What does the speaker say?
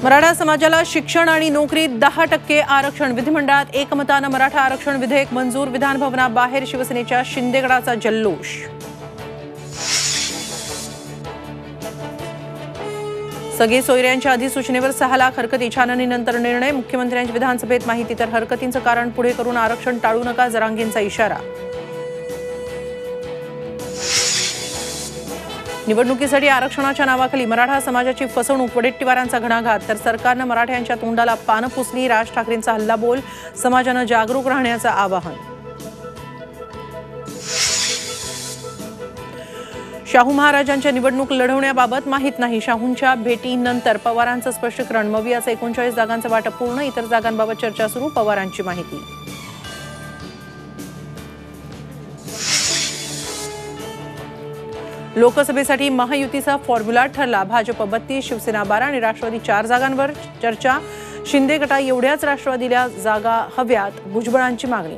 मराठा समाजाला शिक्षण आणि नोकरीत 10% आरक्षण। विधिमंडळात एकमतानं मराठा आरक्षण विधेयक मंजूर। विधान भवनाबाहेर शिवसेनेच्या शिंदेगडाचा जल्लोष। सगळे सोयऱ्यांच्या अधिसूचनेवर 6 लाख हरकती। छाननीनंतर निर्णय। मुख्यमंत्र्यांच्या विधानसभेत माहिती। तर हरकतींचं कारण पुढे करून आरक्षण टाळू नका, जरांगेंचा इशारा। निवडणुकीसाठी आरक्षणाच्या नावाखाली मराठा समाजाची फसवणूक। वडेट्टीवारांचा घणाघात। तर सरकारनं मराठ्यांच्या तोंडाला पानं पुसली। राज ठाकरेंचा हल्लाबोल। समाजानं जागरूक राहण्याचं आवाहन। शाहू महाराजांच्या निवडणूक लढवण्याबाबत माहीत नाही। शाहूंच्या भेटीनंतर पवारांचं स्पष्टीकरण। मवियाचं 39 जागांचं वाटप पूर्ण। इतर जागांबाबत चर्चा सुरू। पवारांची माहिती। लोकसभेसाठी महायुतीचा फॉर्म्युला ठरला। भाजप 32, शिवसेना 12 आणि राष्ट्रवादी 4 जागांवर चर्चा। शिंदे गटा एवढ्याच राष्ट्रवादीला जागा हव्यात, भुजबळांची मागणी।